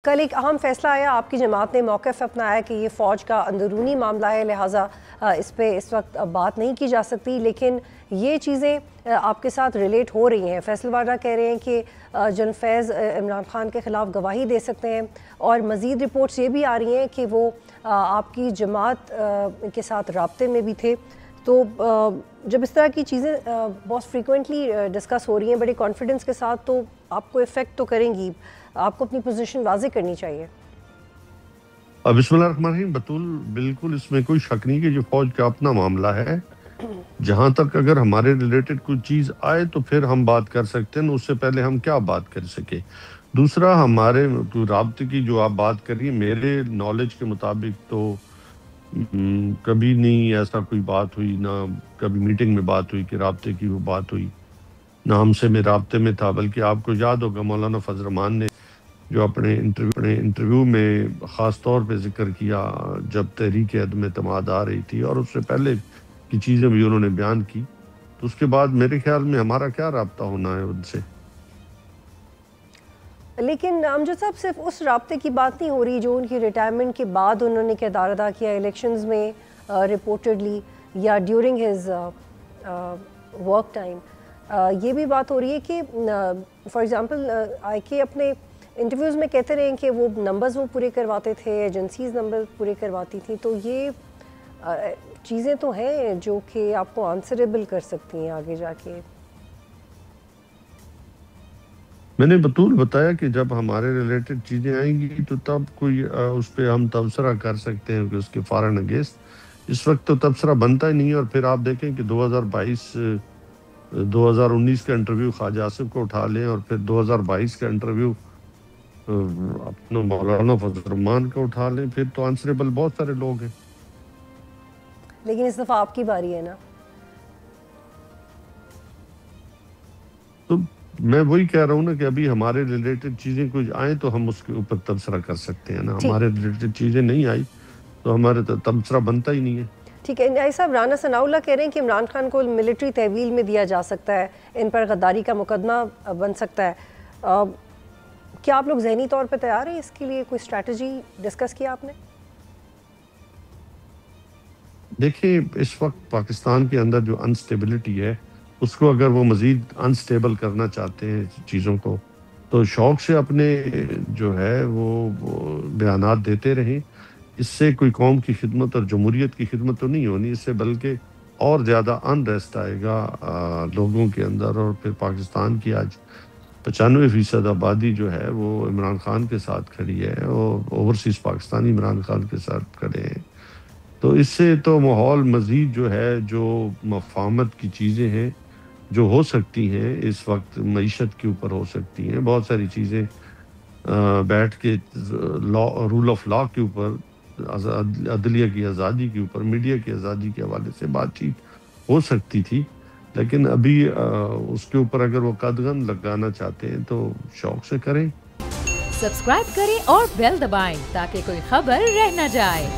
کل ایک اہم فیصلہ آیا، آپ کی جماعت نے موقف اپنایا کہ یہ فوج کا اندرونی معاملہ ہے، لہٰذا اس پہ اس وقت بات نہیں کی جا سکتی، لیکن یہ چیزیں آپ کے ساتھ ریلیٹ ہو رہی ہیں۔ فیصل وارڈا کہہ رہے ہیں کہ جنرل فیض عمران خان کے خلاف گواہی دے سکتے ہیں، اور مزید رپورٹس یہ بھی آ رہی ہیں کہ وہ آپ کی جماعت کے ساتھ رابطے میں بھی تھے۔ تو جب اس طرح کی چیزیں بہت فریکوینٹلی ڈسکس ہو رہی ہیں بڑے کانفیڈنس کے ساتھ، تو آپ کو افیکٹ تو کریں گی، آپ کو اپنی پوزیشن واضح کرنی چاہیے۔ بسم اللہ الرحمن الرحیم۔ بطول بالکل اس میں کوئی شک نہیں کہ یہ فوج کا اپنا معاملہ ہے۔ جہاں تک اگر ہمارے ریلیٹڈ کوئی چیز آئے تو پھر ہم بات کر سکتے ہیں، اس سے پہلے ہم کیا بات کر سکے۔ دوسرا، ہمارے رابطے کی جو آپ بات کر رہی ہیں، میرے نالج کے مطابق تو کبھی نہیں ایسا کوئی بات ہوئی، نہ کبھی میٹنگ میں بات ہوئی کہ رابطے کی وہ بات ہوئی، نہ ہم سے میں رابطے میں تھا۔ بلکہ آپ کو یاد ہوگا مولانا فضل الرحمان نے جو اپنے انٹرویو میں خاص طور پہ ذکر کیا جب تحریک عدم اعتماد آ رہی تھی، اور اس سے پہلے کی چیزیں بھی انہوں نے بیان کی، تو اس کے بعد میرے خیال میں ہمارا کیا رابطہ ہونا ہے ان سے۔ لیکن امجد صاحب، صرف اس رابطے کی بات نہیں ہو رہی جو ان کی ریٹائرمنٹ کے بعد انہوں نے کردار ادا کیا الیکشنز میں رپورٹڈلی یا ڈیورنگ ہز ورک ٹائم۔ یہ بھی بات ہو رہی ہے کہ فار ایگزامپل آئی کے اپنے انٹرویوز میں کہتے رہے کہ وہ نمبرز وہ پورے کرواتے تھے، ایجنسیز نمبر پورے کرواتی تھیں، تو یہ چیزیں تو ہیں جو کہ آپ کو آنسریبل کر سکتی ہیں آگے جا کے۔ میں نے بطول بتایا کہ جب ہمارے ریلیٹڈ چیزیں آئیں گی تو تب کوئی اس پہ ہم تبصرہ کر سکتے ہیں کہ اس کے فارن اگینسٹ۔ اس وقت تو تبصرہ بنتا ہی نہیں ہے۔ اور پھر آپ دیکھیں کہ 2019 کا انٹرویو خواجہ آصف کو اٹھا لیں، اور پھر 2022 کا انٹرویو اپنا مولانا فضل الرحمان کو اٹھا لیں، پھر تو آنسریبل بہت سارے لوگ ہیں۔ لیکن اس دفعہ آپ کی باری ہے نا۔ تو میں وہی کہہ رہا ہوں نا کہ ابھی ہمارے ریلیٹڈ چیزیں کچھ آئیں تو ہم اس کے اوپر تبصرہ کر سکتے ہیں نا۔ ہمارے ریلیٹڈ چیزیں نہیں آئی تو ہمارے تبصرہ بنتا ہی نہیں ہے۔ ٹھیک ہے، نائی صاحب، رانا ثناء اللہ کہہ رہے ہیں کہ عمران خان کو ملٹری تحویل میں دیا جا سکتا ہے، ان پر غداری کا مقدمہ بن سکتا ہے۔ کیا آپ لوگ ذہنی طور پہ تیار ہیں اس کے لیے؟ کوئی اسٹریٹجی ڈسکس کیا آپ نے؟ دیکھیں، اس وقت پاکستان کے اندر جو انسٹیبلٹی ہے، اس کو اگر وہ مزید انسٹیبل کرنا چاہتے ہیں چیزوں کو، تو شوق سے اپنے جو ہے وہ بیانات دیتے رہیں۔ اس سے کوئی قوم کی خدمت اور جمہوریت کی خدمت تو نہیں ہونی، اس سے بلکہ اور زیادہ انریسٹ آئے گا لوگوں کے اندر۔ اور پھر پاکستان کی آج 95% آبادی جو ہے وہ عمران خان کے ساتھ کھڑی ہے، اور اوورسیز پاکستانی عمران خان کے ساتھ کھڑے ہیں۔ تو اس سے تو ماحول مزید جو ہے، جو مفاہمت کی چیزیں ہیں جو ہو سکتی ہیں اس وقت، معیشت کے اوپر ہو سکتی ہیں، بہت ساری چیزیں بیٹھ کے رول آف لا کے اوپر، عدلیہ کی آزادی کے اوپر، میڈیا کی آزادی کے حوالے سے بات چیت ہو سکتی تھی۔ لیکن ابھی اس کے اوپر اگر وہ قدغن لگانا چاہتے ہیں تو شوق سے کریں۔ سبسکرائب کریں اور بیل دبائیں تاکہ کوئی خبر رہ نہ جائے۔